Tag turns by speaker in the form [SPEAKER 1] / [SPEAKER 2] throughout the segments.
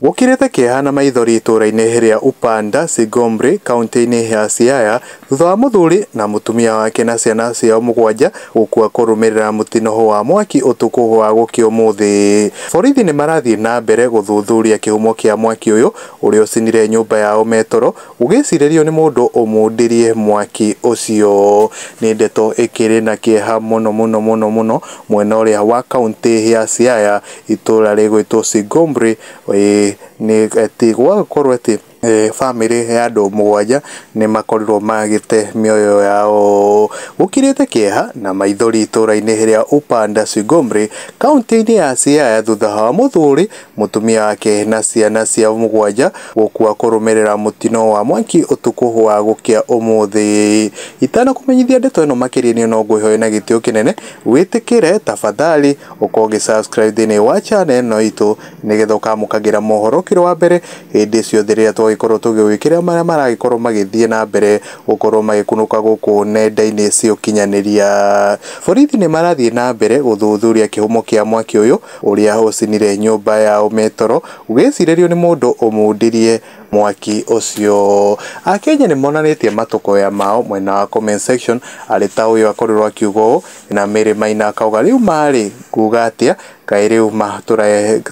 [SPEAKER 1] Gukirete kieha na maithori itura-ini ria Upanda Sigomri kaunti-ini ya Siaya thutha wa muthuri na mutumia wake na ciana ciao mugwanja gukua kurumirira mutino wa mwaki utuku wa guki umuthi. Borithi ni marathie na mbere guthuthuria kihumo kia mwaki uyu uria ucinire nyumba yao Metoro ugiciririo ni mundu umundirie mwaki ucio. Ni ndeto ikiri na kieha muno mwena uria wa kaunti ya Siaya itura rigwitwo Sigomri ni ati gwakorwo ati family ya andu mugwanja ni makorirwo magite mioyo yao. Gukirite kieha na maithori itura-ini ria Upanda Sigomri kaunti-ini ya Siaya thutha wa muthuri mutumia wake na ciana ciao mugwanja gukua kurumirira mutino wa mwaki utuku wa gukia umuthi. Itana kumenyithia ndeto ino makiria ni no ngwihoe na gitio kinene witikire tafadhali ukoge subscribe thini wa channel no itu nigetha ukamukagira mohoro kiro wa mbere hindi ciothe riria twagikorwo tugiwikira maria maragikorwo magithie na mbere gukorwo magikunuka guku nenda-ini cia ukinyaniria. Borithi ni marathie na mbere guthuthuria kihumo kia mwaki uyu uria ucinire nyumba yao Metoro ugiciririo ni mundu umundirie mwaki ucio. Akenya ni monanitie matukoya mao mwena wa comment section ari ta uyu akorirwo akiugo na Mary Maina akauga riu mari kuga atia kairiu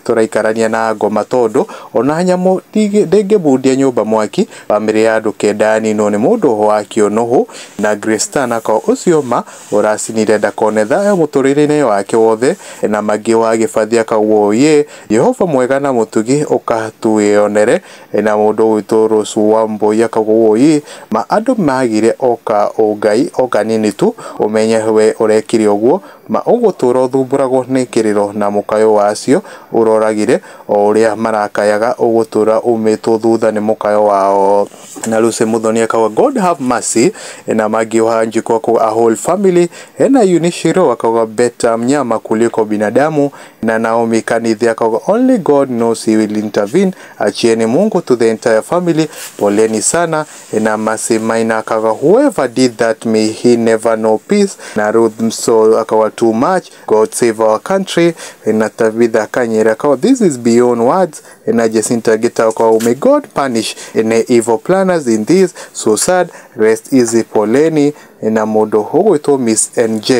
[SPEAKER 1] turaikarania na ngoma tondu ona nyamu ndingimundia nyumba mwaki. Bamiri ya andu kenda nino ni mundu wa kionohu na Gristana ko ucio ma uracinire ndakonetha ya muturire-ini wake wothe na magi wa gibathia kaguo ye Yehova mwega na mutugi ukatuionere na mundu witwo Rosu Wambui akaguo ye ma andu magire oka ungai oka nini tu umenye we urekire uguo ma ugutura uthumburagwo ni kiriro na mukayo wacio uroragire o uria marakayaga ugutura umitwo thutha ni mukayo wao. Na Lucy Muthoni akawa God have mercy na magi wa njiko kwa a whole family na Unishiro akawa better mnyama kuliko binadamu na Naomi Kanithi akawa only God knows he will intervene. Achieni Mungu to the entire family. Poleni sana na Mercy Maina akawa whoever did that may he never know peace. Na Ruth so akawa too much. God save our country. Na Tabitha Kanyera akawa this is beyond words. Na Jacinta Gita akawa may God punish any evil planners in this. So sad. Rest easy poleni. Na mundu hugwitwo Miss NJ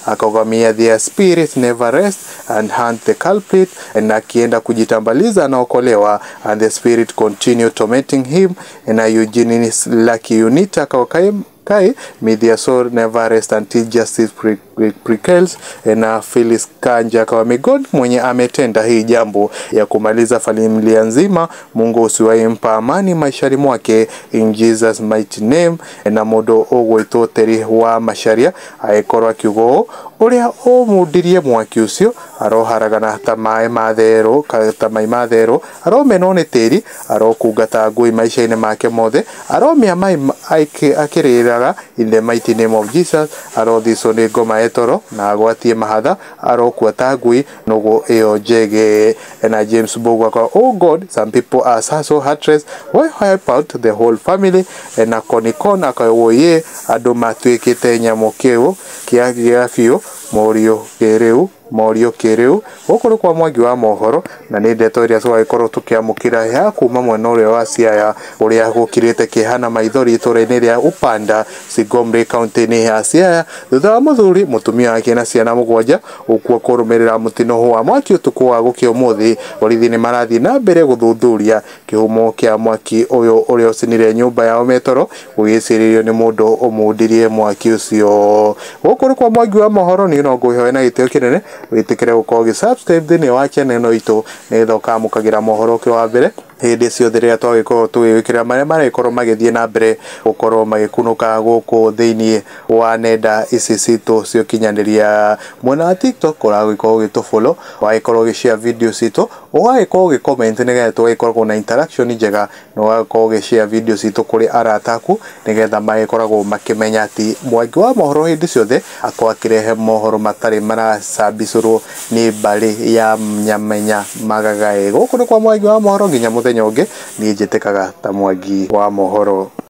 [SPEAKER 1] akagamia their spirits never rest and hunt the culprit. Na akienda kujitambaliza anaokolewa and the spirit continue tormenting him. Na Eugene Lucky Unita akawakai may their soul never rest until justice prevails. Na Phyllis Kanja akawa may God mwenye ametenda hii jambo ya kumaliza familia nzima Mungu usiwahi mpa amani maishani mwake in Jesus mighty name. Na mundu ugwitwo Teri wa Masharia aikorwo akiugo uria umundirie mwaki ucio aroharagana ta mai matherũ aromeno ni tiri arokungata ngui maisha-ini make mothe aromia mai akiriraga in the mighty name of Jesus. Arothicwo ni ngoma etoro na agwatie mahatha arokua ta ngui nugu iyo njege. Na James Bogo akawa oh God some people are so heartless why help out the whole family. Na Konikon akawa ye andu matuikite nyamu kiu kia biu morio kiriu gukuru kwa Mwangi wa mohoro. Na ni ndeto iria twagikorwo tukiamukira ya kuma mwena uria wa Siaya uria gukirite kihana maithori itura-ini ria Upanda Sigomri kaunti-ini ya Siaya thutha wa muthuri mutumia wake na ciana mugwanja gukua kurumirira mutino wa mwaki utuku wa gukia umuthi. Borithi ni marathie na mbere guthuthuria kihumo kia mwaki uyu uria ucinire nyumba yao Metoro ugiciririo ni mundu umundirie mwaki ucio. Gukuru kwa Mwangi wa mohoro ni no ngwihoe na gitio kinene witikire gukorwo subscribe thini wa channel ino itu nitho kamukagira mohoro kiro wa mbere hindi ciothe riria twagikorwo tugiwikira maria maragikorwo magithie na mbere gukorwo magikunuka guku thiini wa nenda ici citu cia ukinyaniria. Mwena wa TikTok uragikorwo ugitufollow wagikorwo ugishare video citu ugagikorwo ugicomment nigetha tugikorwo na interaction njega na ugagikorwo ugishare video citu kuri arata aku nigetha magikoragwo makimenya ati Mwangi wa mohoro hindi ciothe akorwo akirehe mohoro matari maracambicurwo ni mbari ya Nyamenya Magagae. Guku ni kwa Mwangi wa mohoro nginya muthenya ungi ni njitikaga ta Mwangi wa mohoro.